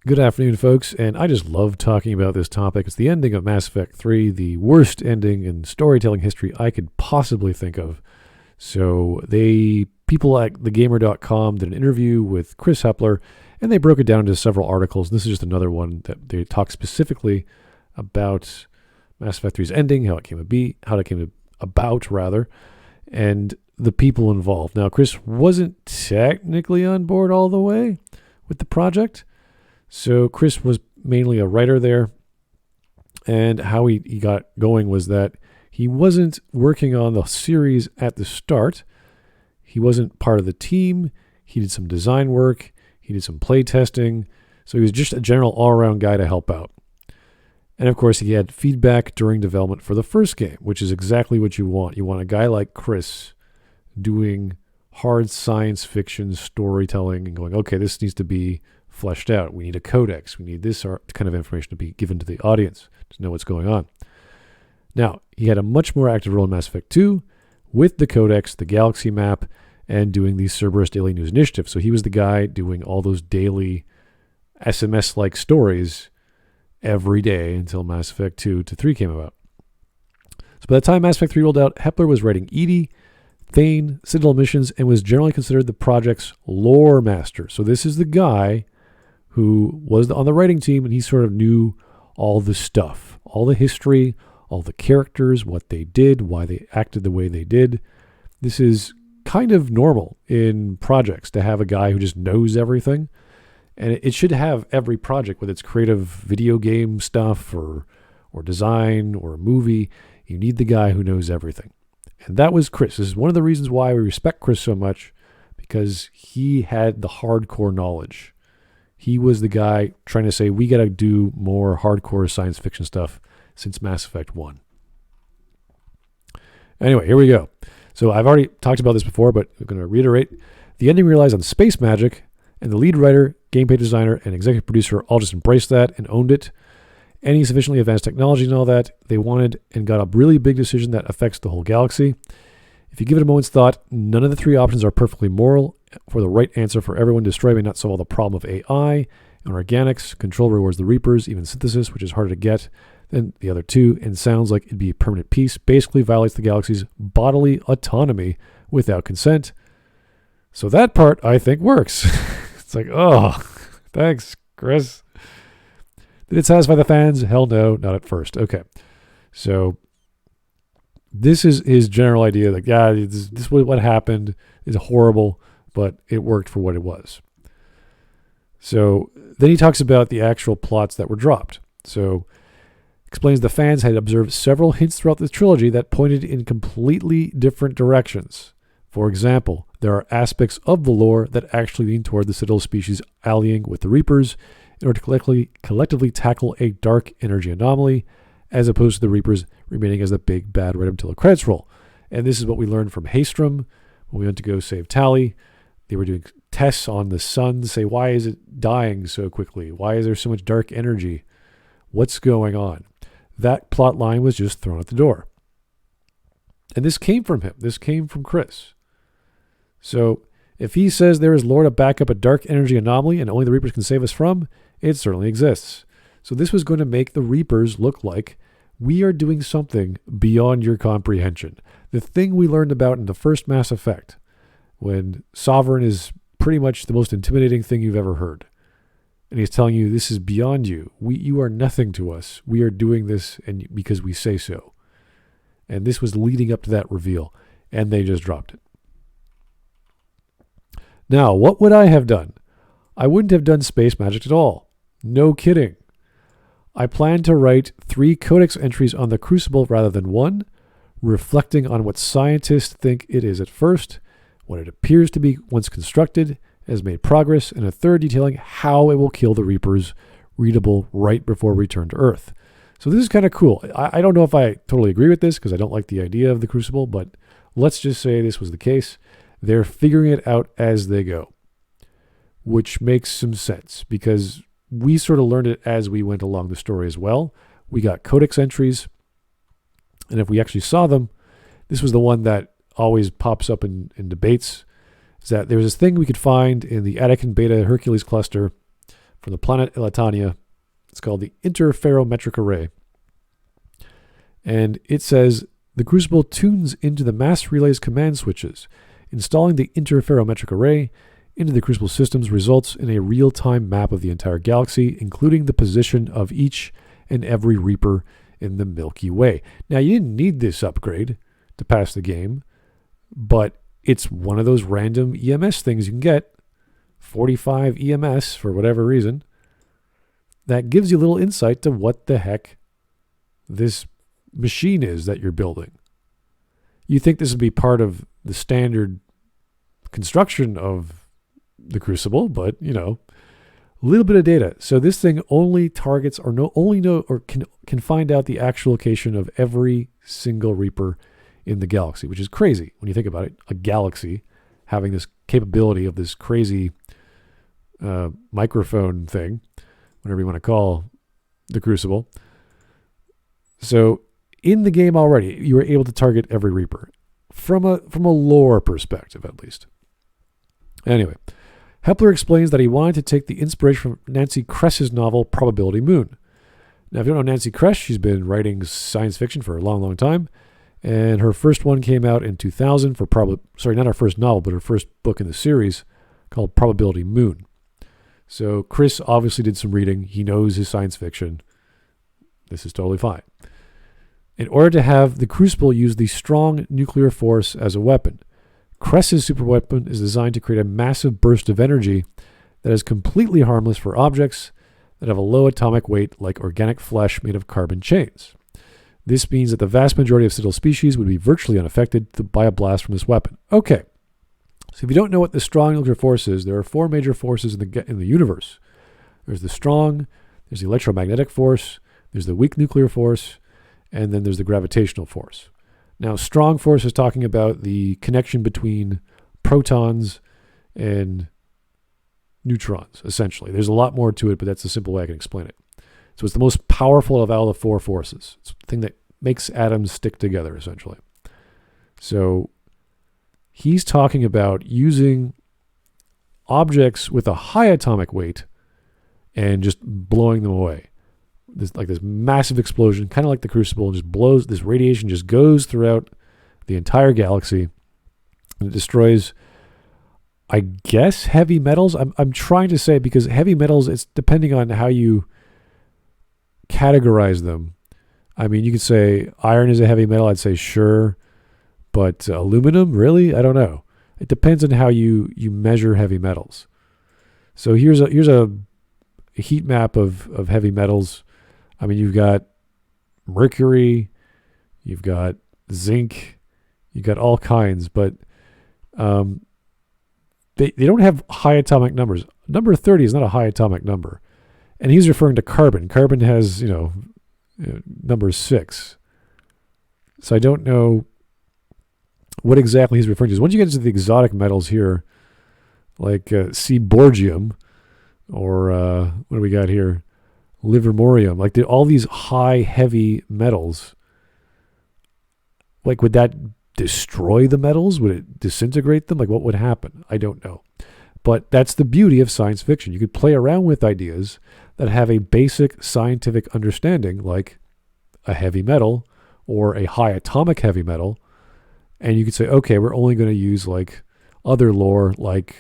Good afternoon, folks, and I just love talking about this topic. It's the ending of Mass Effect 3, the worst ending in storytelling history I could possibly think of. So people at thegamer.com did an interview with Chris Hepler, and they broke it down into several articles. This is just another one that they talk specifically about Mass Effect 3's ending, how it came about, and the people involved. Now, Chris wasn't technically on board all the way with the project. So Chris was mainly a writer there, and how he got going was that he wasn't working on the series at the start. He wasn't part of the team. He did some design work. He did some play testing. So he was just a general all-around guy to help out. And of course, he had feedback during development for the first game, which is exactly what you want. You want a guy like Chris doing hard science fiction storytelling and going, okay, this needs to be fleshed out. We need a codex. We need this kind of information to be given to the audience to know what's going on. Now, he had a much more active role in Mass Effect 2 with the codex, the galaxy map, and doing the Cerberus Daily News Initiative. So he was the guy doing all those daily SMS-like stories every day until Mass Effect 2 to 3 came about. So by the time Mass Effect 3 rolled out, Hepler was writing EDI, Thane, Citadel missions, and was generally considered the project's lore master. So this is the guy who was on the writing team, and he sort of knew all the stuff, all the history, all the characters, what they did, why they acted the way they did. This is kind of normal in projects to have a guy who just knows everything. And it should have every project with its creative video game stuff or design or a movie. You need the guy who knows everything. And that was Chris. This is one of the reasons why we respect Chris so much, because he had the hardcore knowledge. He was the guy trying to say, we got to do more hardcore science fiction stuff since Mass Effect 1. Anyway, here we go. So I've already talked about this before, but I'm going to reiterate. The ending relies on space magic, and the lead writer, gameplay designer, and executive producer all just embraced that and owned it. Any sufficiently advanced technology and all that, they wanted and got a really big decision that affects the whole galaxy. If you give it a moment's thought, none of the three options are perfectly moral. For the right answer for everyone, destroy may not solve the problem of AI and organics. Control rewards the Reapers, even synthesis, which is harder to get than the other two, and sounds like it'd be a permanent peace. Basically violates the galaxy's bodily autonomy without consent. So that part, I think, works. It's like, oh, thanks, Chris. Did it satisfy the fans? Hell no, not at first. Okay. So this is his general idea. Like, yeah, this is what happened. It's horrible, but it worked for what it was. So then he talks about the actual plots that were dropped. So explains the fans had observed several hints throughout the trilogy that pointed in completely different directions. For example, there are aspects of the lore that actually lean toward the Citadel species allying with the Reapers in order to collectively tackle a dark energy anomaly, as opposed to the Reapers remaining as the big bad right until the credits roll. And this is what we learned from Haystrom when we went to go save Tally. They were doing tests on the sun to say, why is it dying so quickly? Why is there so much dark energy? What's going on? That plot line was just thrown at the door. And this came from him. This came from Chris. So if he says there is lore to back up a dark energy anomaly and only the Reapers can save us from, it certainly exists. So this was going to make the Reapers look like we are doing something beyond your comprehension. The thing we learned about in the first Mass Effect, when Sovereign is pretty much the most intimidating thing you've ever heard. And he's telling you, this is beyond you. You are nothing to us. We are doing this and because we say so. And this was leading up to that reveal. And they just dropped it. Now, what would I have done? I wouldn't have done space magic at all. No kidding. I plan to write 3 codex entries on the Crucible rather than 1, reflecting on what scientists think it is at first, what it appears to be once constructed, has made progress, and a third detailing how it will kill the Reapers, readable right before return to Earth. So this is kind of cool. I don't know if I totally agree with this because I don't like the idea of the Crucible, but let's just say this was the case. They're figuring it out as they go, which makes some sense because we sort of learned it as we went along the story as well. We got codex entries, and if we actually saw them, this was the one that always pops up in debates, is that there was this thing we could find in the Attican Beta Hercules cluster from the planet Elatania. It's called the interferometric array. And it says, the Crucible tunes into the mass relays command switches. Installing the interferometric array into the Crucible systems results in a real-time map of the entire galaxy, including the position of each and every Reaper in the Milky Way. Now, you didn't need this upgrade to pass the game, but it's one of those random EMS things you can get, 45 EMS for whatever reason, that gives you a little insight to what the heck this machine is that you're building. You think this would be part of the standard construction of the Crucible, but a little bit of data. So this thing only targets can find out the actual location of every single Reaper in the galaxy, which is crazy when you think about it. A galaxy having this capability of this crazy microphone thing, whatever you want to call the Crucible. So in the game already, you were able to target every Reaper from a lore perspective, at least. Anyway, Hepler explains that he wanted to take the inspiration from Nancy Kress's novel Probability Moon. Now, if you don't know Nancy Kress, she's been writing science fiction for a long, long time. And her first one came out in 2000 not her first novel, but her first book in the series called Probability Moon. So Chris obviously did some reading. He knows his science fiction. This is totally fine. In order to have the Crucible use the strong nuclear force as a weapon, Kress's superweapon is designed to create a massive burst of energy that is completely harmless for objects that have a low atomic weight like organic flesh made of carbon chains. This means that the vast majority of citadel species would be virtually unaffected by a blast from this weapon. Okay, so if you don't know what the strong nuclear force is, there are four major forces in the universe. There's the strong, there's the electromagnetic force, there's the weak nuclear force, and then there's the gravitational force. Now, strong force is talking about the connection between protons and neutrons, essentially. There's a lot more to it, but that's the simple way I can explain it. So it's the most powerful of all the four forces. It's the thing that makes atoms stick together, essentially. So he's talking about using objects with a high atomic weight and just blowing them away. This massive explosion, kind of like the Crucible, just blows. This radiation just goes throughout the entire galaxy, and it destroys, I guess, heavy metals. I'm trying to say, because heavy metals, it's depending on how you categorize them. I mean, you could say iron is a heavy metal. I'd say sure, but aluminum, really? I don't know. It depends on how you measure heavy metals. So here's a heat map of heavy metals. I mean, you've got mercury, you've got zinc, you've got all kinds, but they don't have high atomic numbers. Number 30 is not a high atomic number. And he's referring to carbon. Carbon has, number 6. So I don't know what exactly he's referring to. Once you get into the exotic metals here, like seaborgium, or what do we got here? Livermorium, like all these high, heavy metals, like would that destroy the metals? Would it disintegrate them? Like what would happen? I don't know. But that's the beauty of science fiction. You could play around with ideas that have a basic scientific understanding, like a heavy metal or a high atomic heavy metal, and you could say, okay, we're only going to use like other lore, like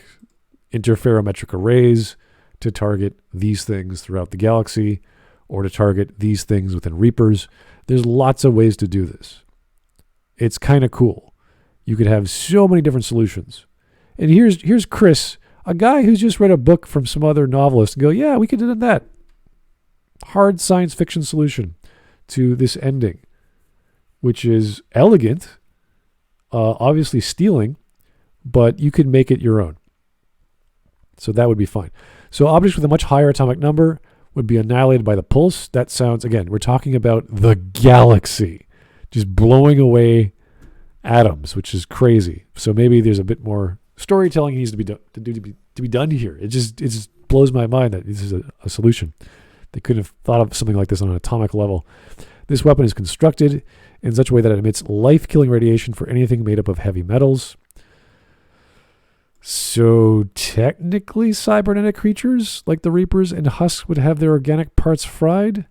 interferometric arrays, to target these things throughout the galaxy, or to target these things within Reapers. There's lots of ways to do this. It's kind of cool. You could have so many different solutions. And here's Chris, a guy who's just read a book from some other novelist, and go, yeah, we could have done that. Hard science fiction solution to this ending, which is elegant, obviously stealing, but you could make it your own. So that would be fine. So objects with a much higher atomic number would be annihilated by the pulse. That sounds, again, we're talking about the galaxy, just blowing away atoms, which is crazy. So maybe there's a bit more storytelling needs to be done here. It just blows my mind that this is a solution. They couldn't have thought of something like this on an atomic level. This weapon is constructed in such a way that it emits life-killing radiation for anything made up of heavy metals. So technically cybernetic creatures like the Reapers and Husks would have their organic parts fried?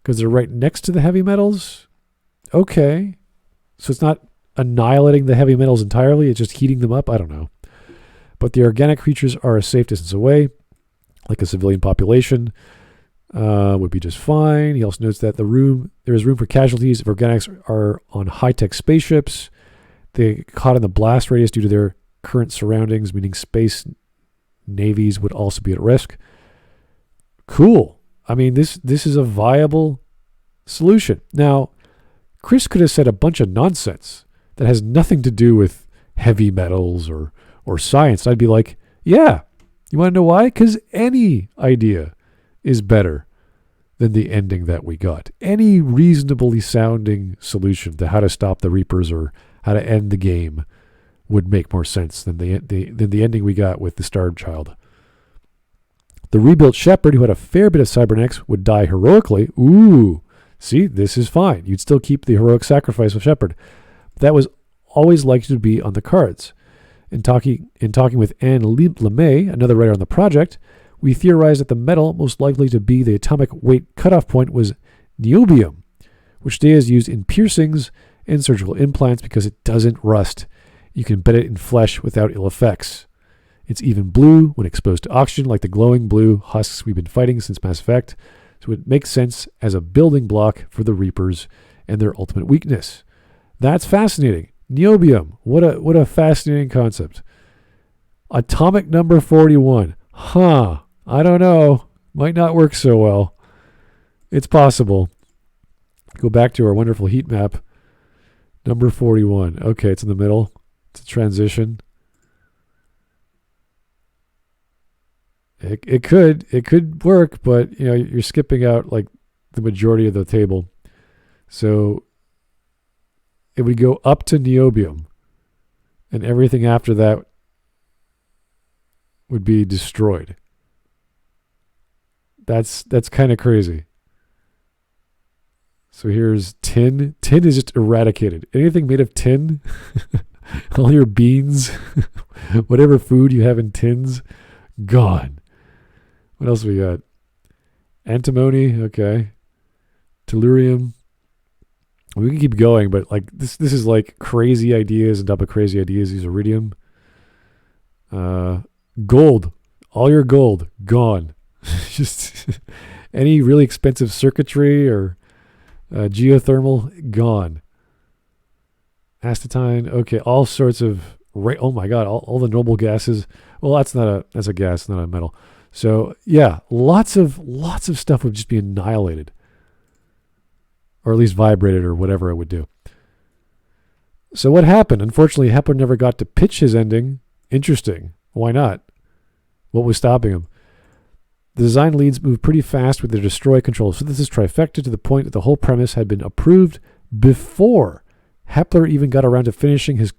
Because they're right next to the heavy metals? Okay. So it's not annihilating the heavy metals entirely, it's just heating them up? I don't know. But the organic creatures are a safe distance away, like a civilian population. Would be just fine. He also notes that there is room for casualties if organics are on high-tech spaceships. They get caught in the blast radius due to their current surroundings, meaning space navies would also be at risk. Cool. I mean, this is a viable solution. Now, Chris could have said a bunch of nonsense that has nothing to do with heavy metals or science. I'd be like, yeah, you want to know why? Because any idea is better than the ending that we got. Any reasonably sounding solution to how to stop the Reapers or how to end the game would make more sense than the ending we got with the Starved Child. The rebuilt Shepherd, who had a fair bit of cybernetics, would die heroically. Ooh, see, this is fine. You'd still keep the heroic sacrifice of Shepherd. That was always likely to be on the cards. In talking with Anne LeMay, another writer on the project, we theorized that the metal most likely to be the atomic weight cutoff point was niobium, which today is used in piercings and surgical implants because it doesn't rust. You can embed it in flesh without ill effects. It's even blue when exposed to oxygen, like the glowing blue husks we've been fighting since Mass Effect, so it makes sense as a building block for the Reapers and their ultimate weakness. That's fascinating. Niobium, what a fascinating concept. Atomic number 41. Huh. I don't know. Might not work so well. It's possible. Go back to our wonderful heat map. Number 41. Okay, it's in the middle. It's a transition. It could work, but you're skipping out like the majority of the table. So it would go up to niobium, and everything after that would be destroyed. That's kind of crazy. So here's tin. Tin is just eradicated. Anything made of tin, all your beans, whatever food you have in tins, gone. What else we got? Antimony, okay. Tellurium. We can keep going, but like this is like crazy ideas on top of crazy ideas. Use iridium. Gold. All your gold, gone. Just any really expensive circuitry or geothermal, gone. Astatine, okay, all sorts of oh my god, all the noble gases. Well, that's a gas, not a metal. So yeah, lots of stuff would just be annihilated, or at least vibrated, or whatever it would do. So what happened? Unfortunately, Hepler never got to pitch his ending. Interesting. Why not? What was stopping him? The design leads moved pretty fast with their destroy control synthesis trifecta to the point that the whole premise had been approved before Hepler even got around to finishing his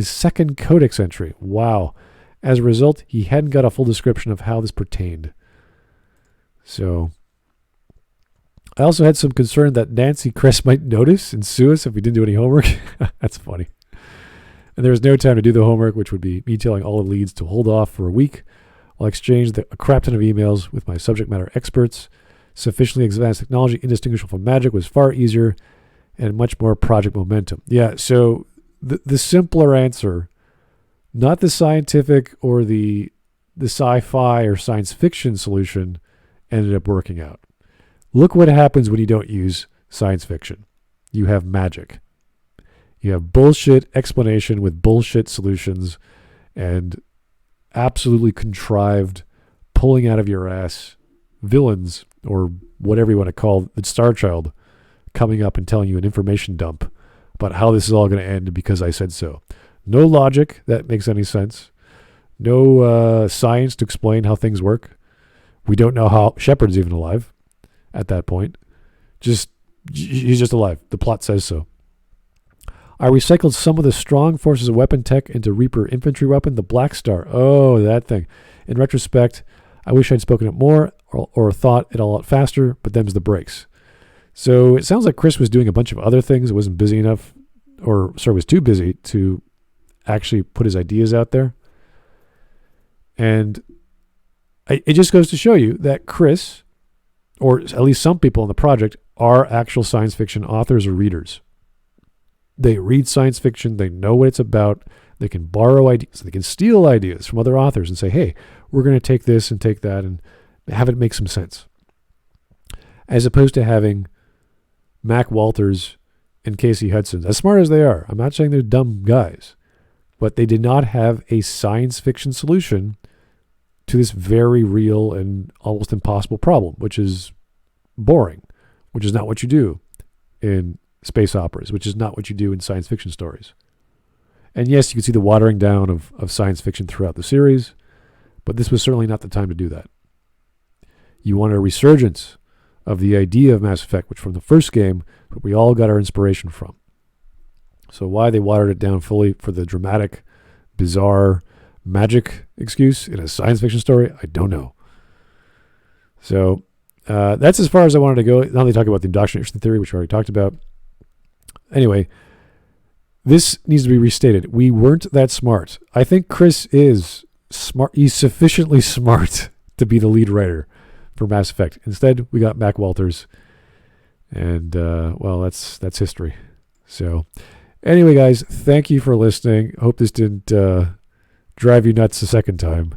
second codex entry. Wow. As a result, he hadn't got a full description of how this pertained. So, I also had some concern that Nancy Kress might notice and sue us if we didn't do any homework. That's funny. And there was no time to do the homework, which would be me telling all the leads to hold off for a week. I'll exchange a crap ton of emails with my subject matter experts. Sufficiently advanced technology indistinguishable from magic was far easier and much more project momentum. Yeah, so the simpler answer, not the scientific or the sci-fi or science fiction solution, ended up working out. Look what happens when you don't use science fiction. You have magic. You have bullshit explanation with bullshit solutions and absolutely contrived, pulling out of your ass villains, or whatever you want to call the Star Child, coming up and telling you an information dump about how this is all going to end because I said so. No logic that makes any sense. No science to explain how things work. We don't know how Shepard's even alive at that point. He's just alive. The plot says so. I recycled some of the strong forces of weapon tech into Reaper infantry weapon, the Black Star. Oh, that thing. In retrospect, I wish I'd spoken it more or thought it all out faster, but them's the breaks. So it sounds like Chris was doing a bunch of other things. It wasn't busy enough, was too busy to actually put his ideas out there. And it just goes to show you that Chris, or at least some people in the project, are actual science fiction authors or readers. They read science fiction. They know what it's about. They can borrow ideas. They can steal ideas from other authors and say, hey, we're going to take this and take that and have it make some sense. As opposed to having Mac Walters and Casey Hudson, as smart as they are, I'm not saying they're dumb guys, but they did not have a science fiction solution to this very real and almost impossible problem, which is boring, which is not what you do in space operas, which is not what you do in science fiction stories. And yes, you can see the watering down of science fiction throughout the series, but this was certainly not the time to do that. You want a resurgence of the idea of Mass Effect, which from the first game, we all got our inspiration from. So why they watered it down fully for the dramatic, bizarre, magic excuse in a science fiction story, I don't know. So that's as far as I wanted to go. Now they talk about the indoctrination theory, which we already talked about. Anyway, this needs to be restated. We weren't that smart. I think Chris is smart. He's sufficiently smart to be the lead writer for Mass Effect. Instead, we got Mac Walters. And, well, that's history. So, anyway, guys, thank you for listening. Hope this didn't drive you nuts a second time.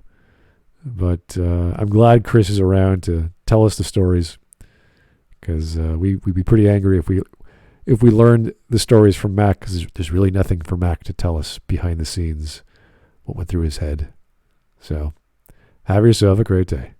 But I'm glad Chris is around to tell us the stories. Because we'd be pretty angry if we learned the stories from Mac, because there's really nothing for Mac to tell us behind the scenes what went through his head. So, have yourself a great day.